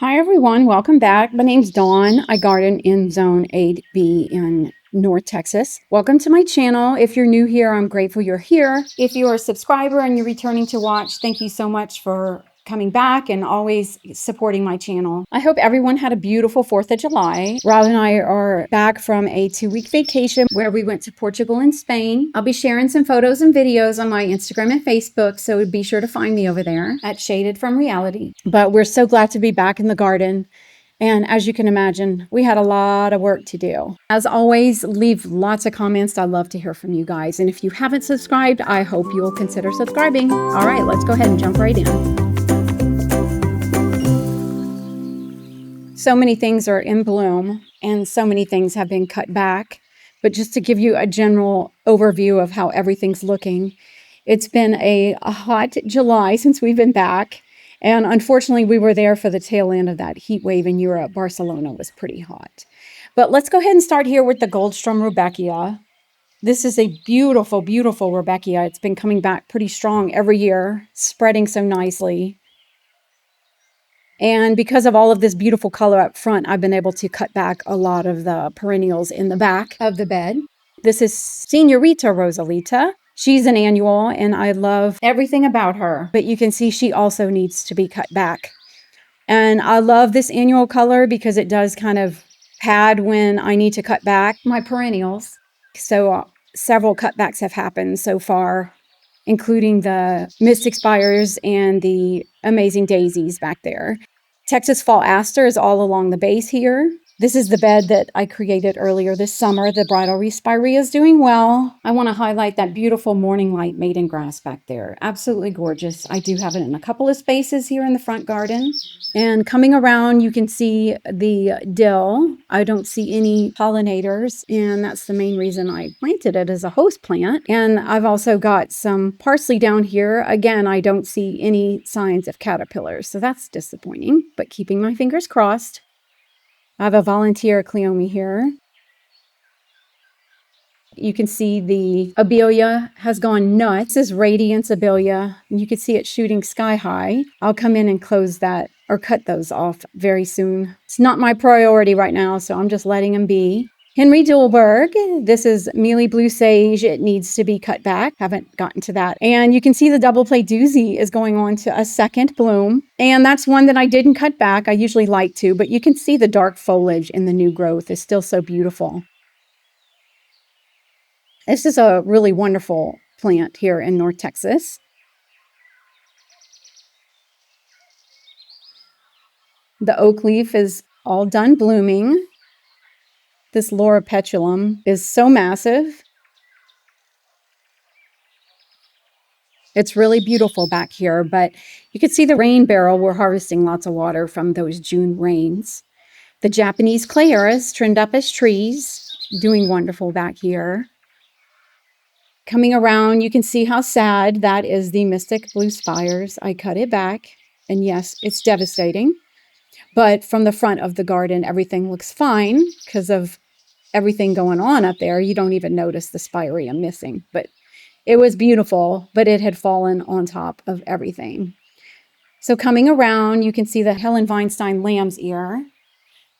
Hi everyone, welcome back. My name's Dawn. I garden in Zone 8B in North Texas. Welcome to my channel. If you're new here, I'm grateful you're here. If you're a subscriber and you're returning to watch, thank you so much for coming back and always supporting my channel. I hope everyone had a beautiful 4th of July. Rob and I are back from a 2-week vacation where we went to Portugal and Spain. I'll be sharing some photos and videos on my Instagram and Facebook, so be sure to find me over there at Shaded from Reality. But we're so glad to be back in the garden. And as you can imagine, we had a lot of work to do. As always, leave lots of comments. I'd love to hear from you guys. And if you haven't subscribed, I hope you'll consider subscribing. All right, let's go ahead and jump right in. So many things are in bloom and so many things have been cut back. But just to give you a general overview of how everything's looking, it's been a hot July since we've been back. And unfortunately, we were there for the tail end of that heat wave in Europe. Barcelona was pretty hot. But let's go ahead and start here with the Goldstrom Rudbeckia. This is a beautiful, beautiful Rudbeckia. It's been coming back pretty strong every year, spreading so nicely. And because of all of this beautiful color up front, I've been able to cut back a lot of the perennials in the back of the bed. This is Senorita Rosalita. She's an annual and I love everything about her, but you can see she also needs to be cut back. And I love this annual color because it does kind of pad when I need to cut back my perennials. So several cutbacks have happened so far, including the Mystic Spires and the Amazing Daisies back there. Texas Fall Aster is all along the base here. This is the bed that I created earlier this summer. The Bridal Wreath Spirea is doing well. I want to highlight that beautiful Morning Light Maiden Grass back there. Absolutely gorgeous. I do have it in a couple of spaces here in the front garden. And coming around, you can see the dill. I don't see any pollinators, and that's the main reason I planted it as a host plant. And I've also got some parsley down here. Again, I don't see any signs of caterpillars, so that's disappointing, but keeping my fingers crossed. I have a volunteer Cleome here. You can see the Abelia has gone nuts. This is Radiance Abelia, and you can see it shooting sky high. I'll come in and close that or cut those off very soon. It's not my priority right now, so I'm just letting them be. Henry Dulberg, this is Mealy Blue Sage. It needs to be cut back. Haven't gotten to that. And you can see the double play doozy is going on to a second bloom. And that's one that I didn't cut back. I usually like to, but you can see the dark foliage in the new growth is still so beautiful. This is a really wonderful plant here in North Texas. The oak leaf is all done blooming. This Laura petulum is so massive. It's really beautiful back here, but you can see the rain barrel. We're harvesting lots of water from those June rains. The Japanese Clearis trimmed up as trees, doing wonderful back here. Coming around, you can see how sad that is. The Mystic Blue Spires. I cut it back, and yes, it's devastating. But from the front of the garden, everything looks fine because of everything going on up there. You don't even notice the spirea missing, but it was beautiful, but it had fallen on top of everything. So coming around, you can see the Helen Weinstein lamb's ear.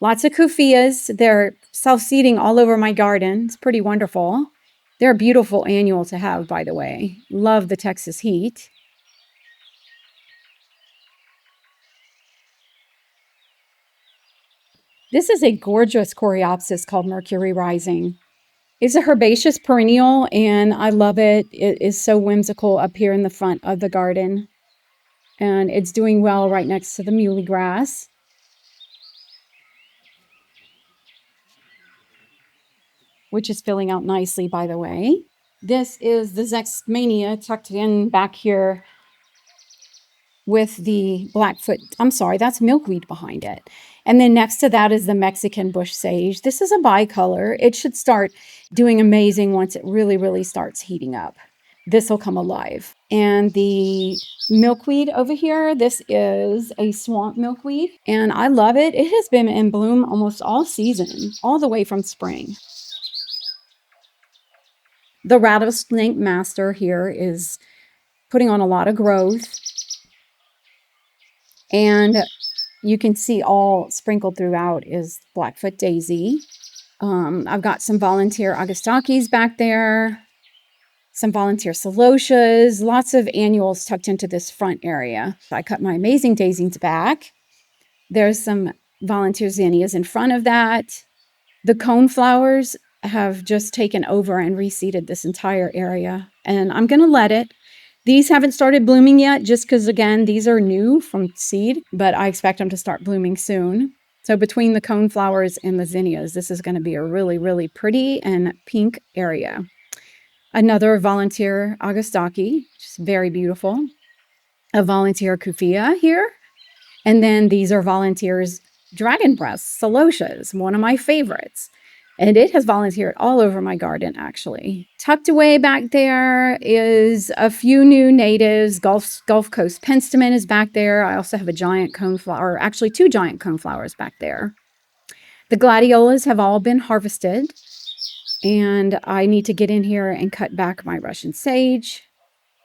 Lots of Kufias. They're self-seeding all over my garden. It's pretty wonderful. They're a beautiful annual to have, by the way. Love the Texas heat. This is a gorgeous Coreopsis called Mercury Rising. It's a herbaceous perennial, and I love it. It is so whimsical up here in the front of the garden. And it's doing well right next to the muley grass. Which is filling out nicely, by the way. This is the Zexmania tucked in back here with the Blackfoot. I'm sorry, that's milkweed behind it. And then next to that is the Mexican bush sage. This is a bicolor. It should start doing amazing once it really, really starts heating up. This will come alive. And the milkweed over here, this is a swamp milkweed. And I love it. It has been in bloom almost all season, all the way from spring. The Rattlesnake Master here is putting on a lot of growth. And you can see all sprinkled throughout is Blackfoot daisy. I've got some volunteer Augustakis back there, some volunteer celotias, lots of annuals tucked into this front area. I cut my amazing daisies back. There's some volunteer zinnias in front of that. The cone flowers have just taken over and reseeded this entire area, and I'm going to let it. These haven't started blooming yet just because, again, these are new from seed, but I expect them to start blooming soon. So between the cone flowers and the zinnias, this is going to be a really, really pretty and pink area. Another volunteer Augustaki, just very beautiful. A volunteer Kufia here. And then these are volunteers dragon breasts, celotias, one of my favorites. And it has volunteered all over my garden, actually. Tucked away back there is a few new natives. Gulf Coast penstemon is back there. I also have a giant coneflower, actually 2 giant coneflowers back there. The gladiolas have all been harvested. And I need to get in here and cut back my Russian sage.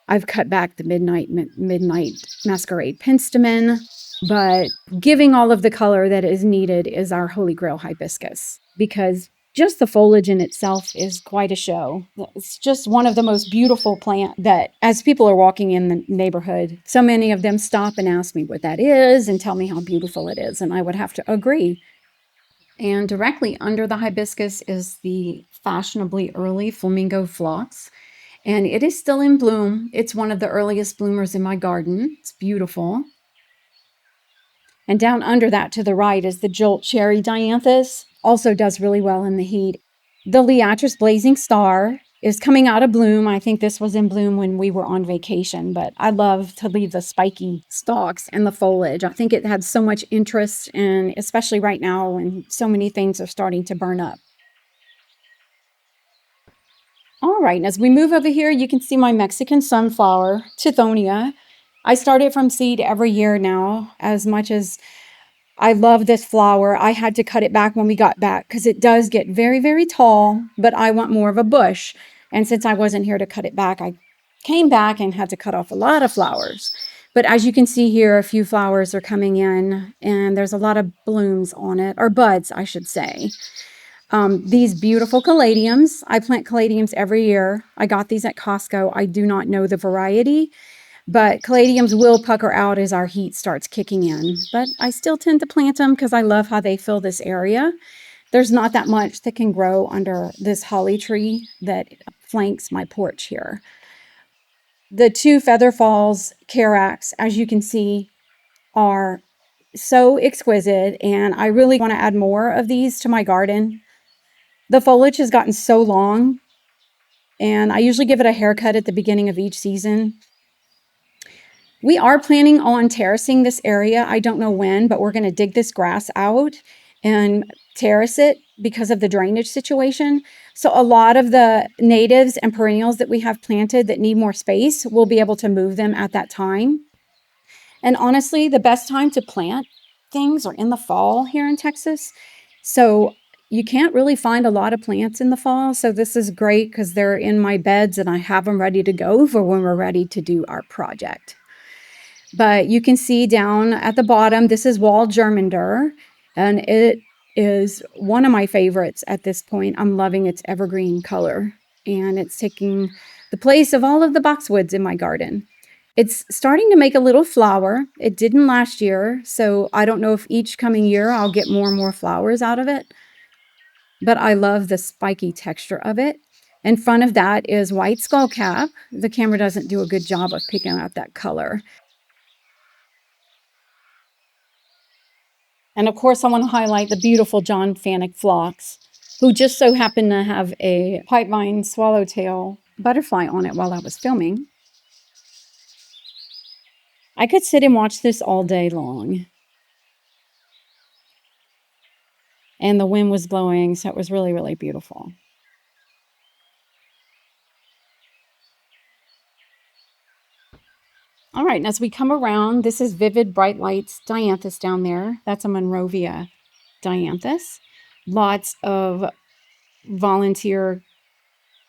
I've cut back the midnight masquerade penstemon. But giving all of the color that is needed is our Holy Grail hibiscus, because just the foliage in itself is quite a show. It's just one of the most beautiful plants that, as people are walking in the neighborhood, so many of them stop and ask me what that is and tell me how beautiful it is, and I would have to agree. And directly under the hibiscus is the fashionably early flamingo phlox, and it is still in bloom. It's one of the earliest bloomers in my garden. It's beautiful. And down under that to the right is the Jolt Cherry Dianthus. Also does really well in the heat. The Liatris Blazing Star is coming out of bloom. I think this was in bloom when we were on vacation, but I love to leave the spiky stalks and the foliage. I think it had so much interest, and especially right now when so many things are starting to burn up. All right, and as we move over here, you can see my Mexican sunflower, Tithonia. I start it from seed every year now. As much as I love this flower, I had to cut it back when we got back because it does get very, very tall, but I want more of a bush. And since I wasn't here to cut it back, I came back and had to cut off a lot of flowers. But as you can see here, a few flowers are coming in, and there's a lot of blooms on it, or buds, I should say. These beautiful caladiums. I plant caladiums every year. I got these at Costco. I do not know the variety, but caladiums will pucker out as our heat starts kicking in. But I still tend to plant them because I love how they fill this area. There's not that much that can grow under this holly tree that flanks my porch here. The 2 Feather Falls Carax, as you can see, are so exquisite, and I really want to add more of these to my garden. The foliage has gotten so long, and I usually give it a haircut at the beginning of each season. We are planning on terracing this area. I don't know when, but we're going to dig this grass out and terrace it because of the drainage situation. So a lot of the natives and perennials that we have planted that need more space, we'll be able to move them at that time. And honestly, the best time to plant things are in the fall here in Texas. So you can't really find a lot of plants in the fall. So this is great because they're in my beds and I have them ready to go for when we're ready to do our project. But you can see down at the bottom, this is wall germander, and it is one of my favorites at this point. I'm loving its evergreen color, and it's taking the place of all of the boxwoods in my garden. It's starting to make a little flower. It didn't last year, so I don't know if each coming year I'll get more and more flowers out of it. But I love the spiky texture of it. In front of that is white skullcap. The camera doesn't do a good job of picking out that color. And of course, I want to highlight the beautiful John Fanick phlox, who just so happened to have a pipevine swallowtail butterfly on it while I was filming. I could sit and watch this all day long. And the wind was blowing, so it was really, really beautiful. All right, and as we come around, this is Vivid Bright Lights Dianthus down there. That's a Monrovia Dianthus. Lots of volunteer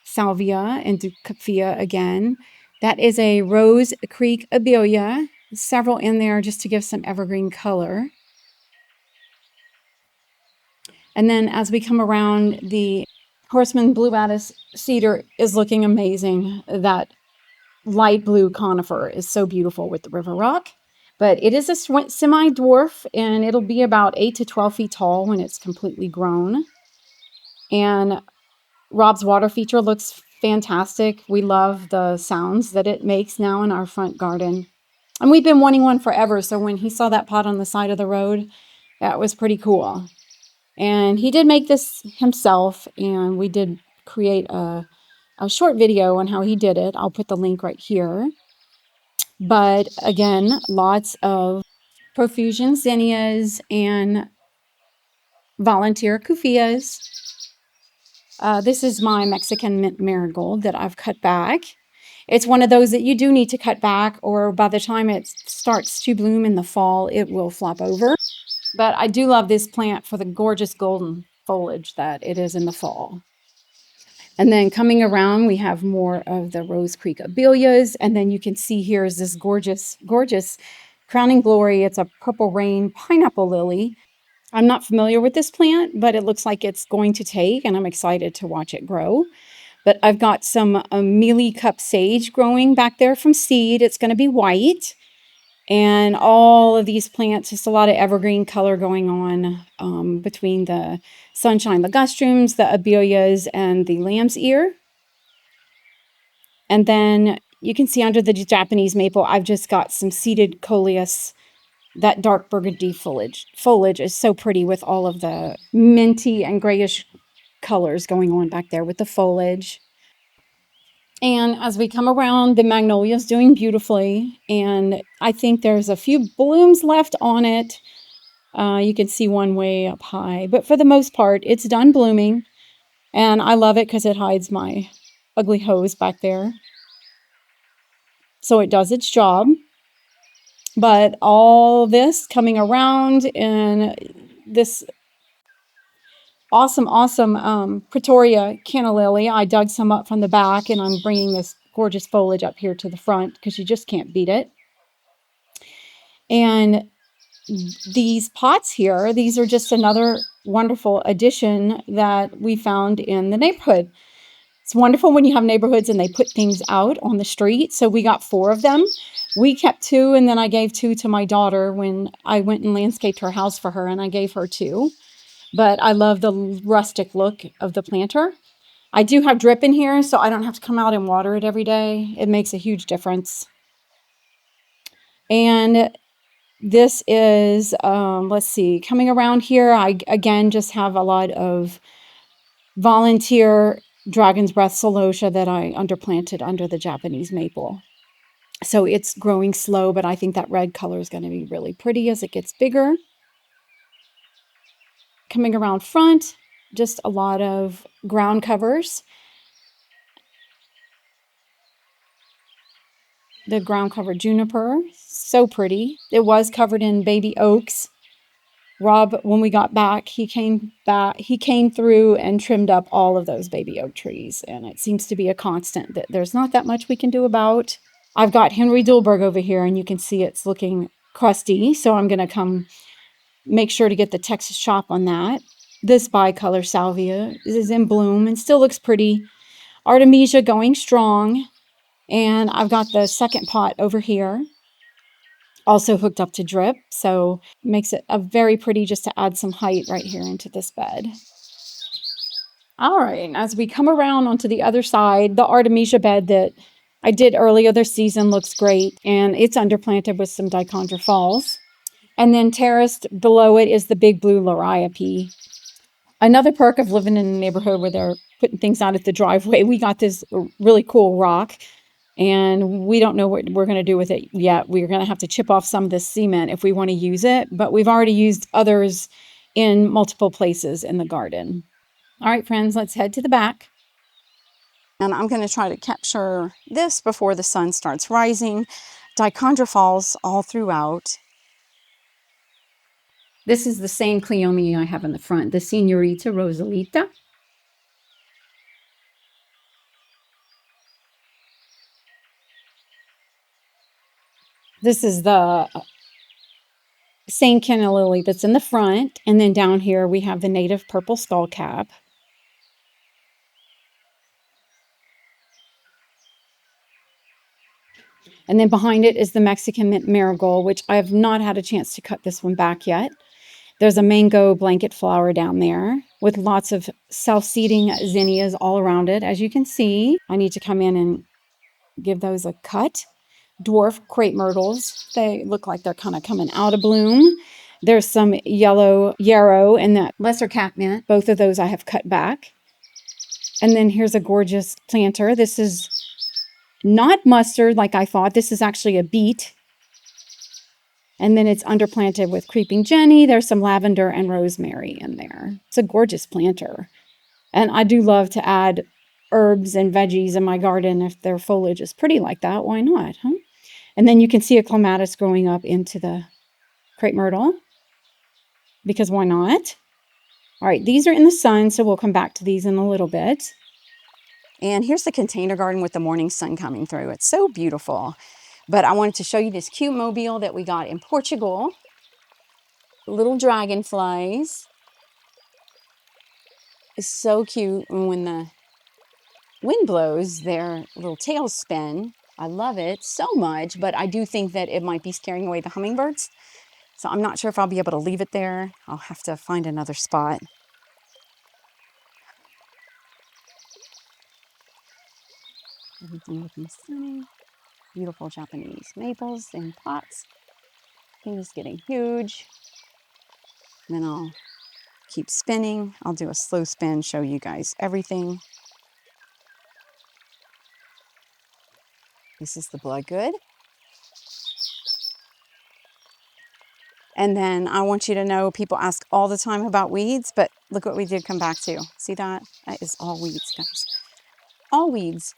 salvia and ducapfia again. That is a Rose Creek Abelia. Several in there just to give some evergreen color. And then as we come around, the Horseman Blue Batis cedar is looking amazing. That light blue conifer is so beautiful with the river rock. But it is a semi-dwarf, and it'll be about 8 to 12 feet tall when it's completely grown. And Rob's water feature looks fantastic. We love the sounds that it makes now in our front garden. And we've been wanting one forever, so when he saw that pot on the side of the road, that was pretty cool. And he did make this himself, and we did create a short video on how he did it. I'll put the link right here. But again, lots of profusion zinnias and volunteer kufias. This is my Mexican mint marigold that I've cut back. It's one of those that you do need to cut back, or by the time it starts to bloom in the fall, it will flop over. But I do love this plant for the gorgeous golden foliage that it is in the fall. And then coming around, we have more of the Rose Creek abelias. And then you can see here is this gorgeous, gorgeous crowning glory. It's a purple rain pineapple lily. I'm not familiar with this plant, but it looks like it's going to take, and I'm excited to watch it grow. But I've got some mealy cup sage growing back there from seed. It's going to be white. And all of these plants, just a lot of evergreen color going on between the sunshine ligustrums, the abelias, and the lamb's ear. And then you can see under the Japanese maple, I've just got some seeded Coleus. That dark burgundy foliage is so pretty with all of the minty and grayish colors going on back there with the foliage. And as we come around, the magnolia is doing beautifully. And I think there's a few blooms left on it. You can see one way up high. But for the most part, it's done blooming. And I love it because it hides my ugly hose back there. So it does its job. But all this coming around and this awesome Pretoria canna lily. I dug some up from the back, and I'm bringing this gorgeous foliage up here to the front because you just can't beat it. And these pots here, these are just another wonderful addition that we found in the neighborhood. It's wonderful when you have neighborhoods and they put things out on the street. So we got 4 of them. We kept 2, and then I gave 2 to my daughter when I went and landscaped her house for her, and I gave her 2. But I love the rustic look of the planter. I do have drip in here, so I don't have to come out and water it every day. It makes a huge difference. And this is, let's see, coming around here, I again just have a lot of volunteer dragon's breath celosia that I underplanted under the Japanese maple. So it's growing slow, but I think that red color is going to be really pretty as it gets bigger. Coming around front, just a lot of ground covers. The ground cover juniper, so pretty. It was covered in baby oaks. Rob, when we got back, he came through and trimmed up all of those baby oak trees, and it seems to be a constant that there's not that much we can do about. I've got Henry Dulberg over here, and you can see it's looking crusty, so I'm going to come make sure to get the Texas chop on that. This bicolor salvia is in bloom and still looks pretty. Artemisia going strong, and I've got the second pot over here, also hooked up to drip, so makes it a very pretty just to add some height right here into this bed. All right, as we come around onto the other side, the Artemisia bed that I did earlier this season looks great, and it's underplanted with some dichondra falls. And then terraced below it is the big blue liriope. Another perk of living in a neighborhood where they're putting things out at the driveway, we got this really cool rock, and we don't know what we're going to do with it yet. We're going to have to chip off some of this cement if we want to use it, but we've already used others in multiple places in the garden. All right, friends, let's head to the back. And I'm going to try to capture this before the sun starts rising. Dichondra falls all throughout. This is the same Cleome I have in the front, the Senorita Rosalita. This is the same canna lily that's in the front. And then down here we have the native purple skullcap. And then behind it is the Mexican mint marigold, which I have not had a chance to cut this one back yet. There's a mango blanket flower down there with lots of self-seeding zinnias all around it. As you can see, I need to come in and give those a cut. Dwarf crepe myrtles. They look like they're kind of coming out of bloom. There's some yellow yarrow and that lesser catmint. Both of those I have cut back. And then here's a gorgeous planter. This is not mustard like I thought. This is actually a beet. And then it's underplanted with creeping jenny. There's some lavender and rosemary in there. It's a gorgeous planter. And I do love to add herbs and veggies in my garden. If their foliage is pretty like that, why not, huh? And then you can see a clematis growing up into the crepe myrtle, because why not? All right, these are in the sun, so we'll come back to these in a little bit. And here's the container garden with the morning sun coming through. It's so beautiful. But I wanted to show you this cute mobile that we got in Portugal. Little dragonflies. It's so cute. And when the wind blows, their little tails spin. I love it so much, but I do think that it might be scaring away the hummingbirds. So I'm not sure if I'll be able to leave it there. I'll have to find another spot. Everything looking stunning. Beautiful Japanese maples in pots. Thing is getting huge. And then I'll keep spinning. I'll do a slow spin, show you guys everything. This is the bloodgood. And then I want you to know, people ask all the time about weeds, but look what we did come back to. See that? That is all weeds, guys. All weeds.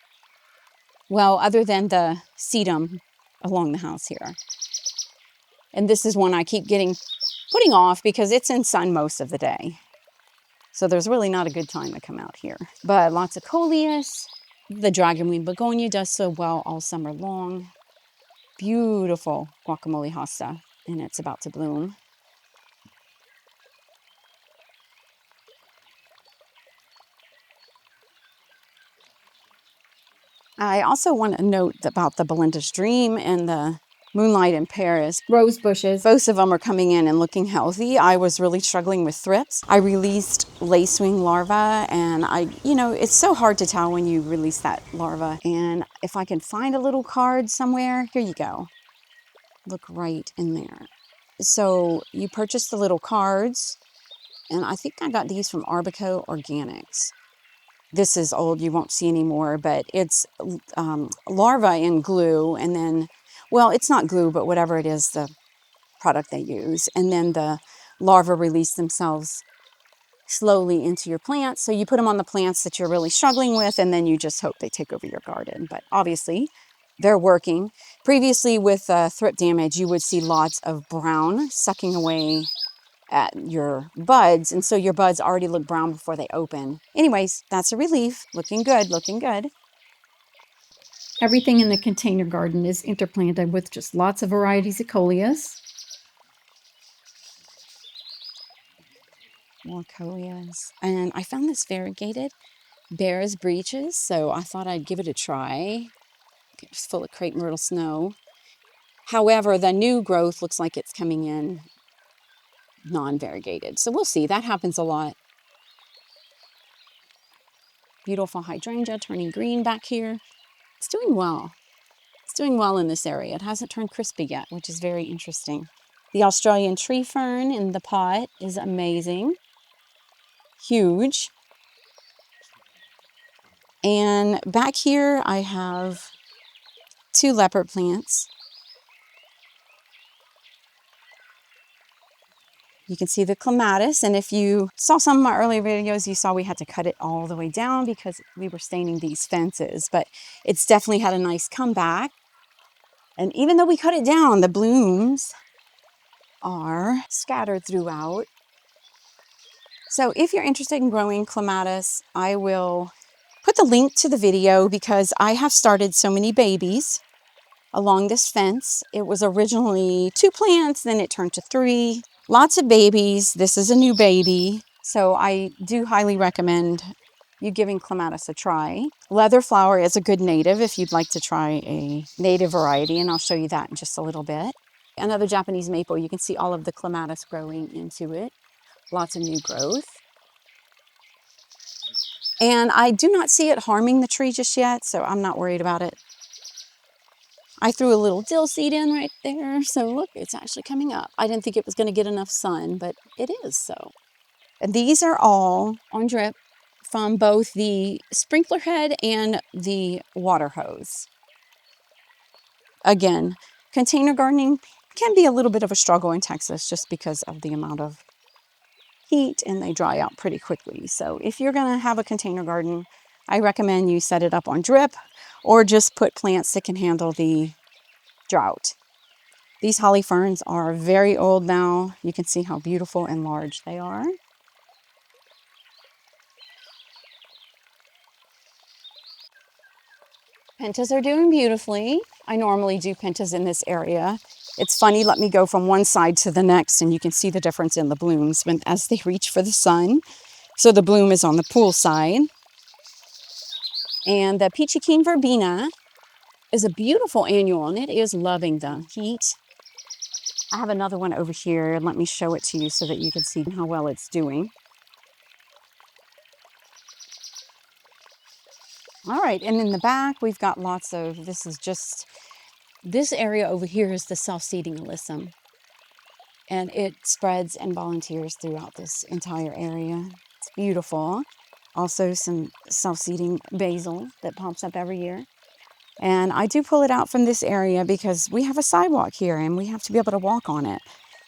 Well, other than the sedum along the house here. And this is one I keep putting off because it's in sun most of the day. So there's really not a good time to come out here. But lots of Coleus. The dragonwing begonia does so well all summer long. Beautiful guacamole hosta, and it's about to bloom. I also want to note about the Belinda's Dream and the Moonlight in Paris. Rose bushes. Both of them are coming in and looking healthy. I was really struggling with thrips. I released lacewing larvae, and it's so hard to tell when you release that larva. And if I can find a little card somewhere, here you go. Look right in there. So you purchase the little cards, and I think I got these from Arbico Organics. This is old, you won't see anymore, but it's larvae in glue, and then, well, it's not glue, but whatever it is, the product they use. And then the larvae release themselves slowly into your plants. So you put them on the plants that you're really struggling with, and then you just hope they take over your garden. But obviously, they're working. Previously, with thrip damage, you would see lots of brown sucking away at your buds, and so your buds already look brown before they open. Anyways, that's a relief. Looking good, looking good. Everything in the container garden is interplanted with just lots of varieties of Coleus. More Coleus. And I found this variegated Bear's Breeches, so I thought I'd give it a try. It's full of crepe myrtle snow. However, the new growth looks like it's coming in non-variegated. So we'll see. That happens a lot. Beautiful hydrangea turning green back here. It's doing well. It's doing well in this area. It hasn't turned crispy yet, which is very interesting. The Australian tree fern in the pot is amazing. Huge. And back here I have 2 leopard plants. You can see the clematis, and if you saw some of my earlier videos, you saw we had to cut it all the way down because we were staining these fences, but it's definitely had a nice comeback. And even though we cut it down, the blooms are scattered throughout. So if you're interested in growing clematis, I will put the link to the video because I have started so many babies along this fence. It was originally 2 plants, then it turned to 3. Lots of babies. This is a new baby. So I do highly recommend you giving clematis a try. Leatherflower is a good native if you'd like to try a native variety, and I'll show you that in just a little bit. Another Japanese maple, you can see all of the clematis growing into it. Lots of new growth. And I do not see it harming the tree just yet, so I'm not worried about it. I threw a little dill seed in right there, so look, it's actually coming up. I didn't think it was going to get enough sun, but it is so. And these are all on drip from both the sprinkler head and the water hose. Again, container gardening can be a little bit of a struggle in Texas just because of the amount of heat, and they dry out pretty quickly. So if you're going to have a container garden, I recommend you set it up on drip or just put plants that can handle the drought. These holly ferns are very old now. You can see how beautiful and large they are. Pentas are doing beautifully. I normally do pentas in this area. It's funny, let me go from one side to the next and you can see the difference in the blooms as they reach for the sun. So the bloom is on the pool side. And the Peachy Keen Verbena is a beautiful annual, and it is loving the heat. I have another one over here. Let me show it to you so that you can see how well it's doing. All right, and in the back, we've got lots of, this area over here is the self-seeding alyssum. And it spreads and volunteers throughout this entire area. It's beautiful. Also some self-seeding basil that pops up every year. And I do pull it out from this area because we have a sidewalk here and we have to be able to walk on it.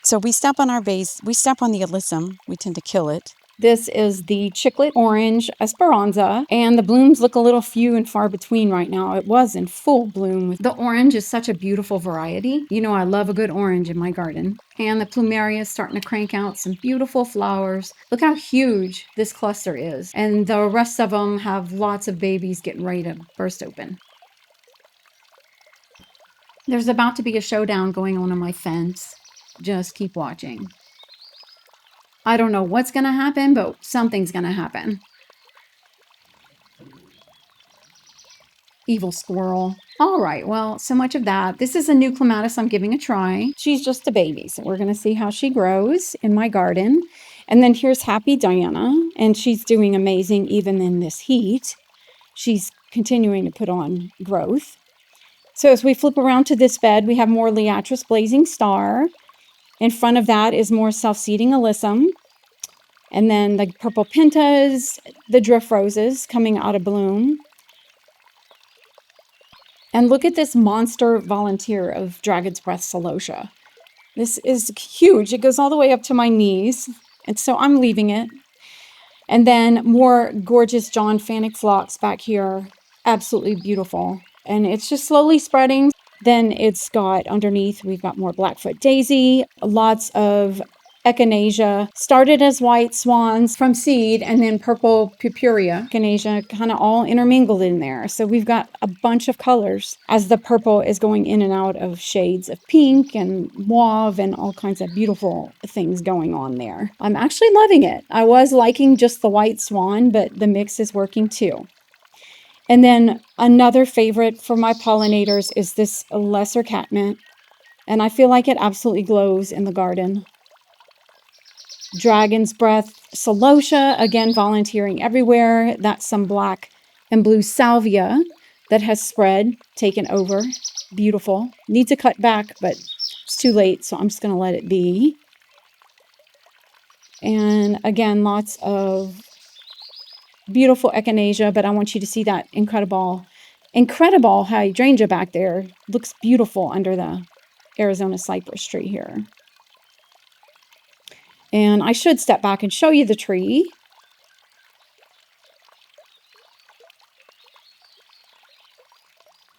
So we step on the alyssum, we tend to kill it. This is the chiclet orange Esperanza, and the blooms look a little few and far between right now. It was in full bloom. The orange is such a beautiful variety. You know, I love a good orange in my garden. And the plumeria is starting to crank out some beautiful flowers. Look how huge this cluster is. And the rest of them have lots of babies getting ready to burst open. There's about to be a showdown going on my fence. Just keep watching. I don't know what's going to happen, but something's going to happen. Evil squirrel. All right, well, so much of that. This is a new clematis I'm giving a try. She's just a baby, so we're going to see how she grows in my garden. And then here's Happy Diana, and she's doing amazing even in this heat. She's continuing to put on growth. So as we flip around to this bed, we have more Liatris Blazing Star. In front of that is more self-seeding alyssum. And then the purple pentas, the drift roses coming out of bloom. And look at this monster volunteer of Dragon's Breath Celosia. This is huge. It goes all the way up to my knees. And so I'm leaving it. And then more gorgeous John Fanick phlox back here. Absolutely beautiful. And it's just slowly spreading. Then it's got underneath, we've got more Blackfoot Daisy, lots of Echinacea. Started as white swans from seed, and then purple purpurea. Echinacea kind of all intermingled in there. So we've got a bunch of colors as the purple is going in and out of shades of pink and mauve and all kinds of beautiful things going on there. I'm actually loving it. I was liking just the white swan, but the mix is working too. And then another favorite for my pollinators is this lesser catmint. And I feel like it absolutely glows in the garden. Dragon's Breath Celosia, again volunteering everywhere. That's some black and blue salvia that has spread, taken over. Beautiful. Need to cut back, but it's too late, so I'm just going to let it be. And again, lots of beautiful echinacea, but I want you to see that incredible hydrangea back there. Looks beautiful under the Arizona cypress tree here. And I should step back and show you the tree.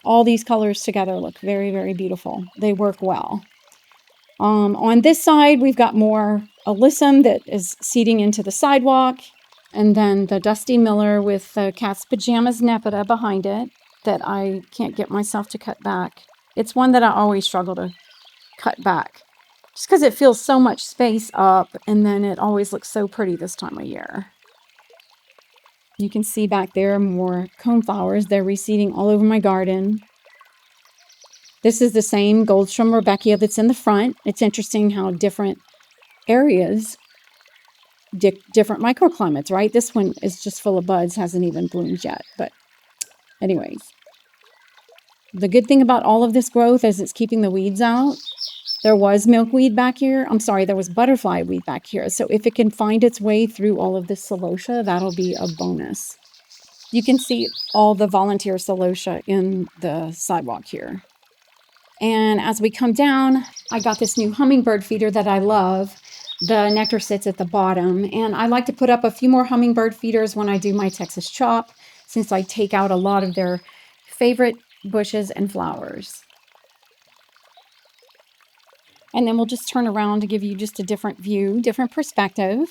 All these colors together look very, very beautiful. They work well. On this side, we've got more alyssum that is seeding into the sidewalk. And then the Dusty Miller with the Cat's Pajamas Nepeta behind it that I can't get myself to cut back. It's one that I always struggle to cut back just because it feels so much space up, and then it always looks so pretty this time of year. You can see back there more coneflowers. They're reseeding all over my garden. This is the same Goldstrom Rebecca that's in the front. It's interesting how different areas, different microclimates, right? This one is just full of buds, hasn't even bloomed yet. But anyways, the good thing about all of this growth is it's keeping the weeds out. There was milkweed back here. I'm sorry, there was butterfly weed back here. So if it can find its way through all of this celosia, that'll be a bonus. You can see all the volunteer celosia in the sidewalk here. And as we come down, I got this new hummingbird feeder that I love. The nectar sits at the bottom, and I like to put up a few more hummingbird feeders when I do my Texas chop, since I take out a lot of their favorite bushes and flowers. And then we'll just turn around to give you just a different view, different perspective.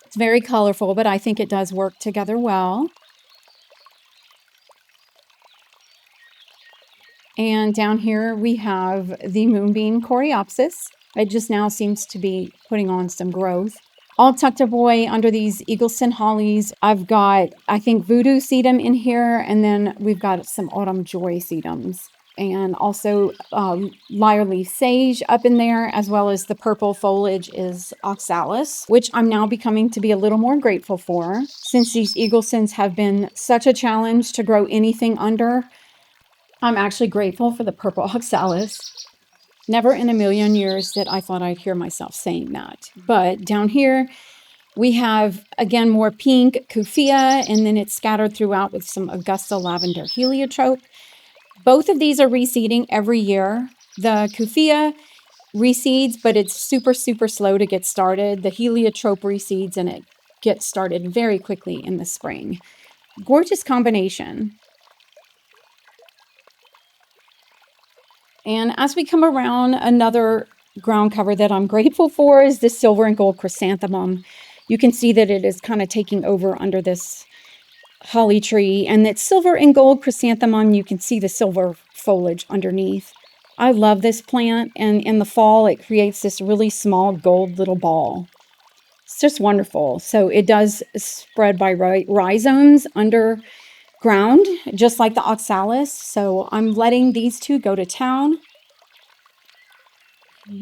It's very colorful, but I think it does work together well. And down here we have the moonbeam coreopsis. It just now seems to be putting on some growth. All tucked away under these Eagleston hollies. I've got, I think, voodoo sedum in here, and then we've got some autumn joy sedums. And also lyre leaf sage up in there, as well as the purple foliage is oxalis, which I'm now becoming to be a little more grateful for, since these Eaglestons have been such a challenge to grow anything under. I'm actually grateful for the purple oxalis. Never in a million years that I thought I'd hear myself saying that. But down here, we have, again, more pink Kufia, and then it's scattered throughout with some Augusta lavender heliotrope. Both of these are reseeding every year. The Kufia reseeds, but it's super, super slow to get started. The heliotrope reseeds, and it gets started very quickly in the spring. Gorgeous combination. And as we come around, another ground cover that I'm grateful for is this silver and gold chrysanthemum. You can see that it is kind of taking over under this holly tree, and that silver and gold chrysanthemum, you can see the silver foliage underneath. I love this plant, and in the fall it creates this really small gold little ball. It's just wonderful. So it does spread by rhizomes underground, just like the oxalis. So I'm letting these two go to town.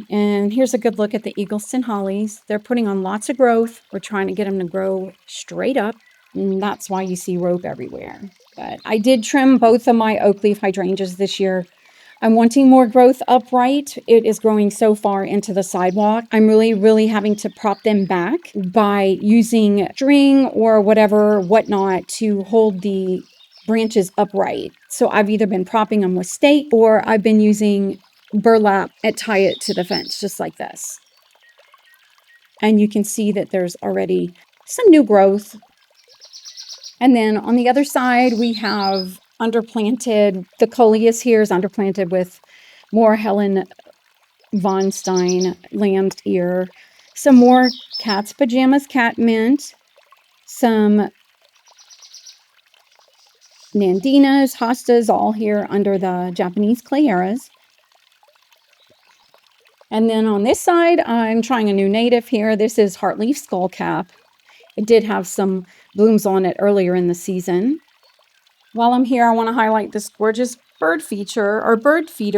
And here's a good look at the Eagleston hollies. They're putting on lots of growth. We're trying to get them to grow straight up, and that's why you see rope everywhere. But I did trim both of my oak leaf hydrangeas this year. I'm wanting more growth upright. It is growing so far into the sidewalk. I'm really having to prop them back by using string or whatnot to hold the branches upright. So I've either been propping them with stake, or I've been using burlap and tie it to the fence, just like this. And you can see that there's already some new growth. And then on the other side, we have underplanted. The Coleus here is underplanted with more Helen von Stein lamb's ear, some more cat's pajamas, cat mint, some nandinas, hostas, all here under the Japanese clayeras. And then on this side, I'm trying a new native here. This is heartleaf skullcap. It did have some blooms on it earlier in the season. While I'm here, I want to highlight this gorgeous bird feeder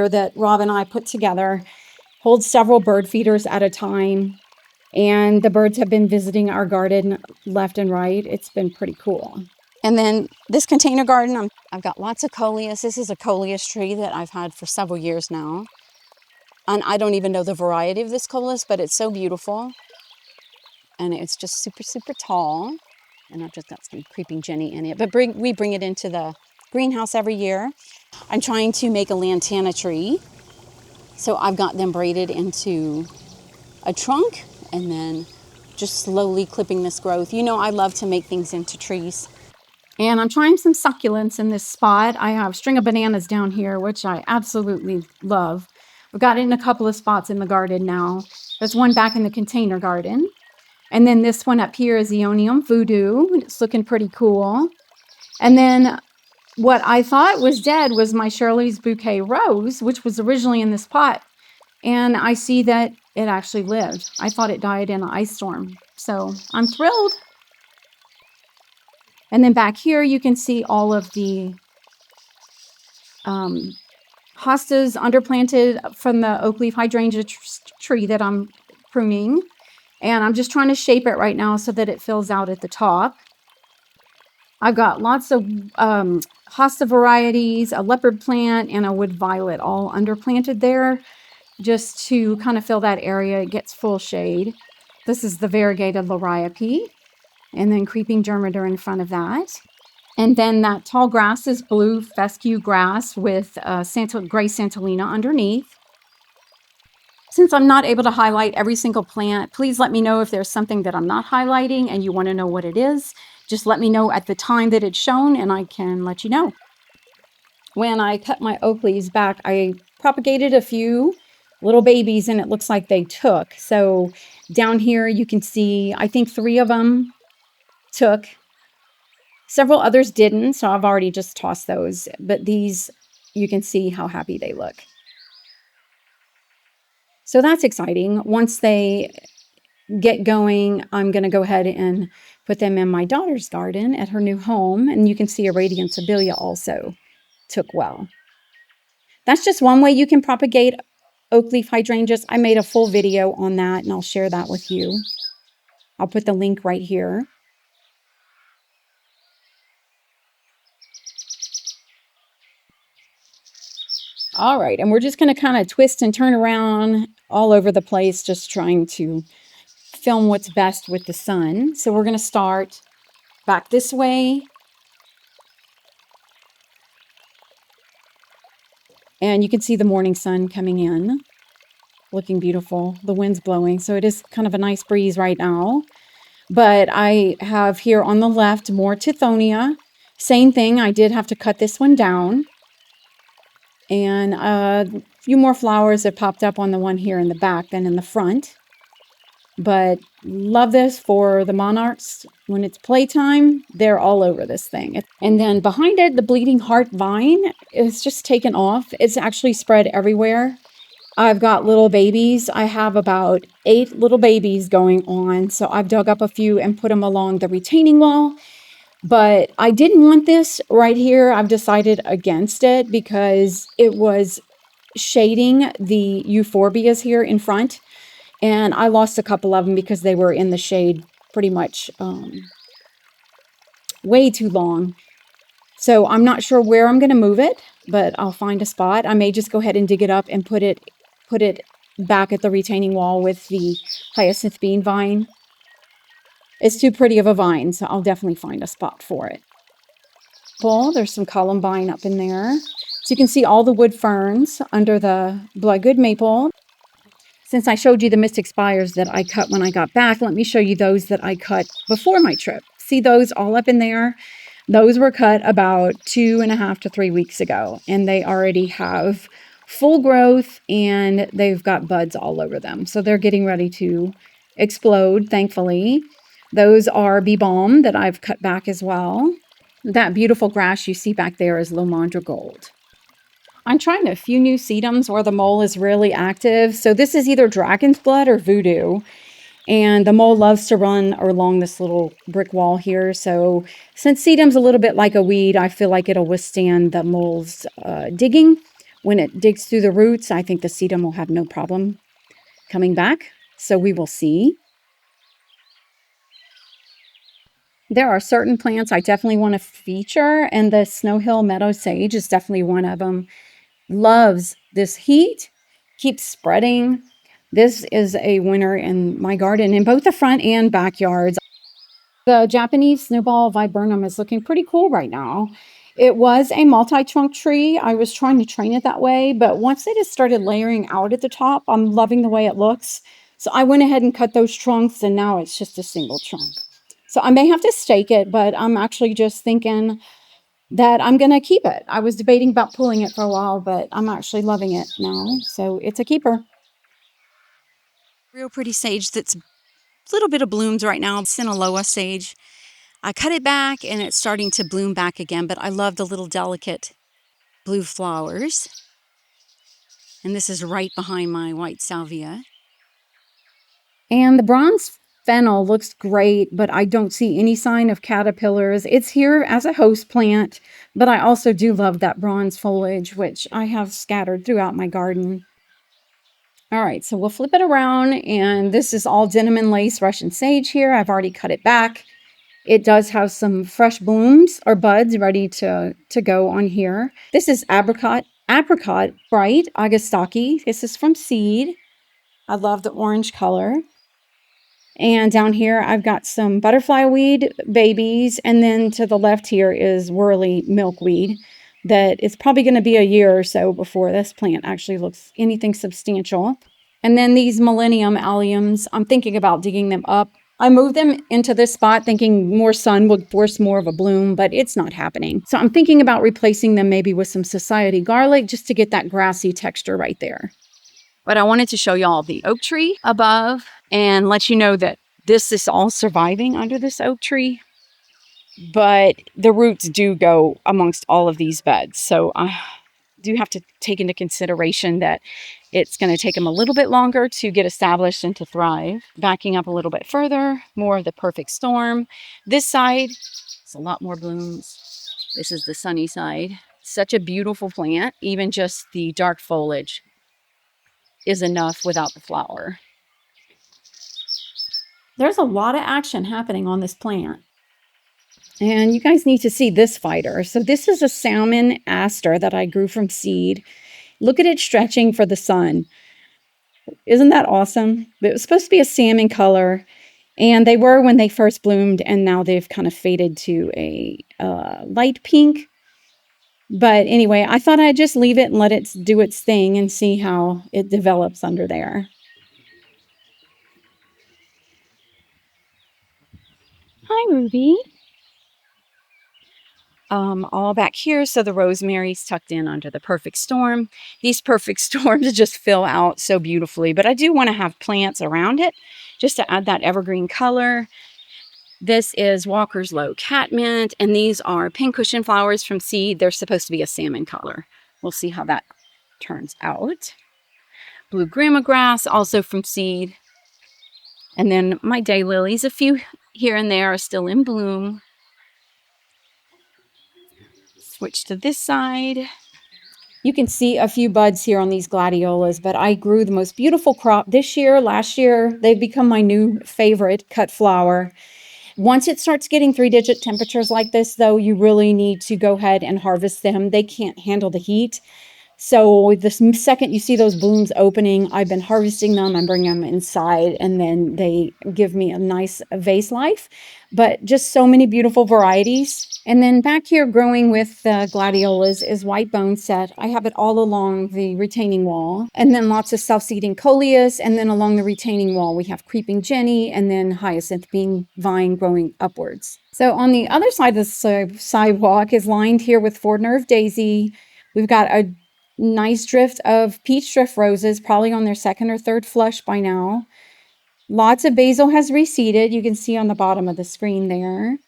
that Rob and I put together. Holds several bird feeders at a time. And the birds have been visiting our garden left and right. It's been pretty cool. And then this container garden, I've got lots of Coleus. This is a Coleus tree that I've had for several years now. And I don't even know the variety of this Coleus, but it's so beautiful. And it's just super, super tall. And I've just got some creeping Jenny in it. But we bring it into the greenhouse every year. I'm trying to make a Lantana tree. So I've got them braided into a trunk and then just slowly clipping this growth. You know, I love to make things into trees. And I'm trying some succulents in this spot. I have string of bananas down here, which I absolutely love. I've got it in a couple of spots in the garden now. There's one back in the container garden. And then this one up here is Aeonium Voodoo. It's looking pretty cool. And then what I thought was dead was my Shirley's Bouquet Rose, which was originally in this pot. And I see that it actually lived. I thought it died in an ice storm. So I'm thrilled. And then back here, you can see all of the hostas underplanted from the oak leaf hydrangea tree that I'm pruning. And I'm just trying to shape it right now so that it fills out at the top. I've got lots of hosta varieties, a leopard plant, and a wood violet all underplanted there just to kind of fill that area. It gets full shade. This is the variegated liriope, and then creeping germander in front of that. And then that tall grass is blue fescue grass with gray Santolina underneath. Since I'm not able to highlight every single plant, please let me know if there's something that I'm not highlighting and you want to know what it is. Just let me know at the time that it's shown and I can let you know. When I cut my oak leaves back, I propagated a few little babies and it looks like they took. So down here you can see, I think 3 of them took. Several others didn't, so I've already just tossed those. But these, you can see how happy they look. So that's exciting. Once they get going, I'm going to go ahead and put them in my daughter's garden at her new home. And you can see a radiant Sibylla also took well. That's just one way you can propagate oak leaf hydrangeas. I made a full video on that and I'll share that with you. I'll put the link right here. All right, and we're just going to kind of twist and turn around all over the place, just trying to film what's best with the sun. So we're going to start back this way. And you can see the morning sun coming in, looking beautiful. The wind's blowing, so it is kind of a nice breeze right now. But I have here on the left more Tithonia. Same thing, I did have to cut this one down. And a few more flowers have popped up on the one here in the back than in the front. But love this for the monarchs. When it's playtime, they're all over this thing. And then behind it, the bleeding heart vine is just taken off. It's actually spread everywhere. I've got little babies. I have about 8 little babies going on. So I've dug up a few and put them along the retaining wall. But I didn't want this right here. I've decided against it because it was shading the euphorbias here in front. And I lost a couple of them because they were in the shade pretty much way too long. So I'm not sure where I'm going to move it, but I'll find a spot. I may just go ahead and dig it up and put it back at the retaining wall with the hyacinth bean vine. It's too pretty of a vine, so I'll definitely find a spot for it. Well, there's some columbine up in there. So you can see all the wood ferns under the bloodgood maple. Since I showed you the mystic spires that I cut when I got back, let me show you those that I cut before my trip. See those all up in there? Those were cut about 2.5 to 3 weeks ago, and they already have full growth and they've got buds all over them. So they're getting ready to explode, thankfully. Those are bee balm that I've cut back as well. That beautiful grass you see back there is Lomandra gold. I'm trying a few new sedums where the mole is really active. So this is either dragon's blood or voodoo. And the mole loves to run along this little brick wall here. So since sedum's a little bit like a weed, I feel like it'll withstand the mole's digging. When it digs through the roots, I think the sedum will have no problem coming back. So we will see. There are certain plants I definitely want to feature, and the Snow Hill Meadow Sage is definitely one of them. Loves this heat, keeps spreading. This is a winner in my garden in both the front and backyards. The Japanese snowball viburnum is looking pretty cool right now. It was a multi-trunk tree. I was trying to train it that way, but once it has started layering out at the top, I'm loving the way it looks. So I went ahead and cut those trunks, and now it's just a single trunk. So I may have to stake it, but I'm actually just thinking that I'm going to keep it. I was debating about pulling it for a while, but I'm actually loving it now. So it's a keeper. Real pretty sage that's a little bit of blooms right now. Sinaloa sage. I cut it back and it's starting to bloom back again, but I love the little delicate blue flowers. And this is right behind my white salvia. And the bronze fennel looks great, but I don't see any sign of caterpillars. It's here as a host plant, but I also do love that bronze foliage, which I have scattered throughout my garden. All right, so we'll flip it around, and this is all denim and lace Russian sage here. I've already cut it back. It does have some fresh blooms or buds ready to go on here. This is apricot bright Augustaki. This is from seed. I love the orange color. And down here, I've got some butterfly weed babies. And then to the left here is whirly milkweed that it's probably going to be a year or so before this plant actually looks anything substantial. And then these millennium alliums, I'm thinking about digging them up. I moved them into this spot thinking more sun would force more of a bloom, but it's not happening. So I'm thinking about replacing them maybe with some society garlic just to get that grassy texture right there. But I wanted to show y'all the oak tree above and let you know that this is all surviving under this oak tree. But the roots do go amongst all of these beds. So I do have to take into consideration that it's going to take them a little bit longer to get established and to thrive. Backing up a little bit further, more of the perfect storm. This side, it's a lot more blooms. This is the sunny side. Such a beautiful plant. Even just the dark foliage is enough without the flower. There's a lot of action happening on this plant. And you guys need to see this fighter. So this is a salmon aster that I grew from seed. Look at it stretching for the sun. Isn't that awesome? It was supposed to be a salmon color, and they were when they first bloomed, and now they've kind of faded to a light pink. But anyway, I thought I'd just leave it and let it do its thing and see how it develops under there. Hi, Ruby. All back here, so the rosemary's tucked in under the perfect storm. These perfect storms just fill out so beautifully, but I do want to have plants around it just to add that evergreen color. This is Walker's Low Catmint, and these are pincushion flowers from seed. They're supposed to be a salmon color. We'll see how that turns out. Blue grama grass, also from seed. And then my daylilies, a few here and there are still in bloom. Switch to this side. You can see a few buds here on these gladiolas, but I grew the most beautiful crop this year. Last year, they've become my new favorite cut flower. Once it starts getting 3-digit temperatures like this, though, you really need to go ahead and harvest them. They can't handle the heat. So the second you see those blooms opening, I've been harvesting them. I'm bringing them inside, and then they give me a nice vase life. But just so many beautiful varieties. And then back here growing with the gladiolas is white bone set. I have it all along the retaining wall. And then lots of self-seeding Coleus. And then along the retaining wall, we have creeping Jenny and then hyacinth bean vine growing upwards. So on the other side of the sidewalk is lined here with Ford Nerve Daisy. We've got a nice drift of peach drift roses, probably on their second or third flush by now. Lots of basil has reseeded. You can see on the bottom of the screen there.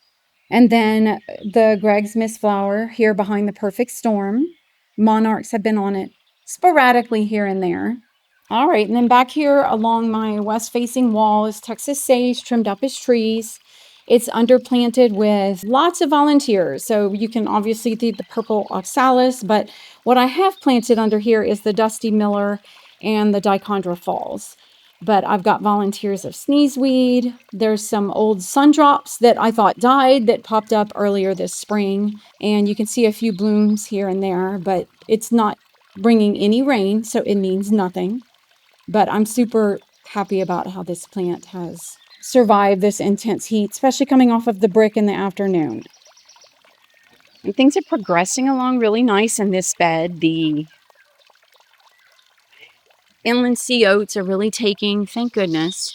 And then the Greg's Miss flower here behind the perfect storm. Monarchs have been on it sporadically here and there. All right, and then back here along my west-facing wall is Texas sage trimmed up as trees. It's underplanted with lots of volunteers. So you can obviously see the purple oxalis, but what I have planted under here is the Dusty Miller and the Dichondra Falls. But I've got volunteers of sneezeweed. There's some old sundrops that I thought died that popped up earlier this spring. And you can see a few blooms here and there, but it's not bringing any rain, so it means nothing. But I'm super happy about how this plant has survived this intense heat, especially coming off of the brick in the afternoon. And things are progressing along really nice in this bed. The inland sea oats are really taking, thank goodness.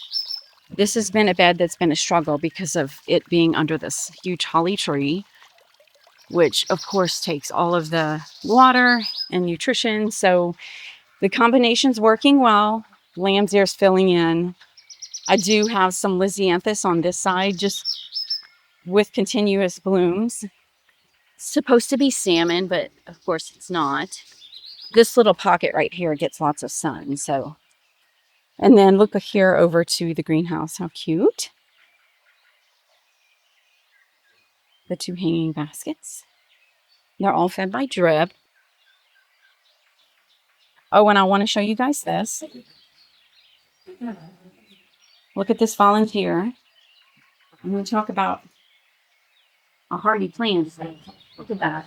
This has been a bed that's been a struggle because of it being under this huge holly tree, which of course takes all of the water and nutrition. So the combination's working well. Lamb's ear's filling in. I do have some Lysianthus on this side, just with continuous blooms. It's supposed to be salmon, but of course it's not. This little pocket right here gets lots of sun, so. And then look here over to the greenhouse. How cute. The two hanging baskets. They're all fed by drip. Oh, and I want to show you guys this. Look at this volunteer. I'm going to talk about a hardy plant. Look at that.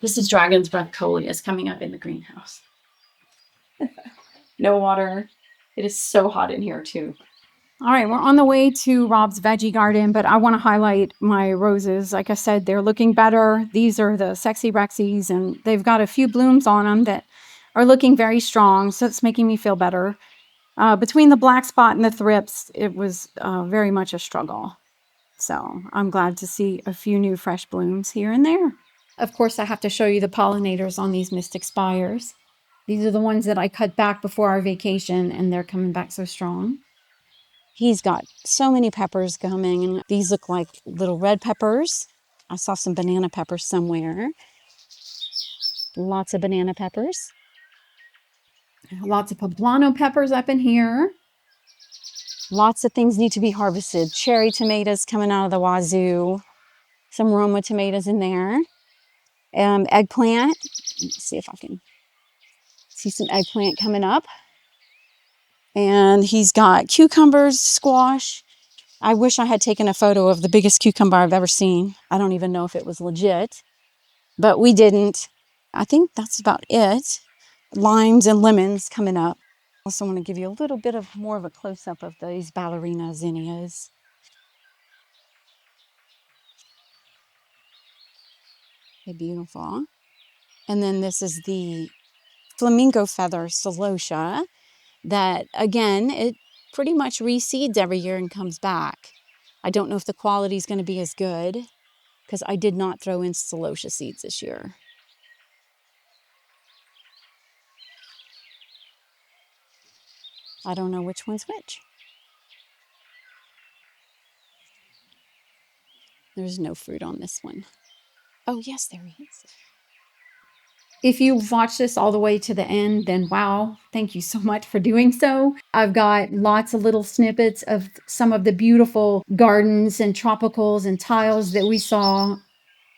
This is Dragon's Breath Coleus coming up in the greenhouse. No water. It is so hot in here too. All right, we're on the way to Rob's veggie garden, but I want to highlight my roses. Like I said, they're looking better. These are the Sexy Rexies, and they've got a few blooms on them that are looking very strong, so it's making me feel better. Between the black spot and the thrips, it was very much a struggle. So I'm glad to see a few new fresh blooms here and there. Of course, I have to show you the pollinators on these Mystic Spires. These are the ones that I cut back before our vacation, and they're coming back so strong. He's got so many peppers coming, and these look like little red peppers. I saw some banana peppers somewhere. Lots of banana peppers. Lots of poblano peppers up in here. Lots of things need to be harvested. Cherry tomatoes coming out of the wazoo. Some Roma tomatoes in there. Eggplant. Let's see if I can see some eggplant coming up. And he's got cucumbers, squash. I wish I had taken a photo of the biggest cucumber I've ever seen. I don't even know if it was legit, but we didn't. I think that's about it. Limes and lemons coming up. Also want to give you a little bit of more of a close-up of these ballerina zinnias. They're beautiful. And then this is the flamingo feather celosia that, again, it pretty much reseeds every year and comes back. I don't know if the quality is going to be as good because I did not throw in celosia seeds this year. I don't know which one's which. There's no fruit on this one. Oh, yes, there is. If you've watched this all the way to the end, then wow, thank you so much for doing so. I've got lots of little snippets of some of the beautiful gardens and tropicals and tiles that we saw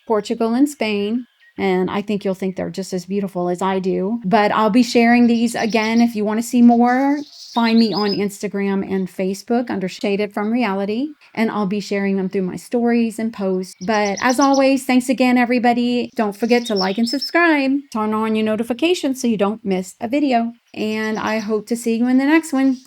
Portugal and Spain. And I think you'll think they're just as beautiful as I do. But I'll be sharing these again. If you want to see more, find me on Instagram and Facebook under Shaded from Reality. And I'll be sharing them through my stories and posts. But as always, thanks again, everybody. Don't forget to like and subscribe. Turn on your notifications so you don't miss a video. And I hope to see you in the next one.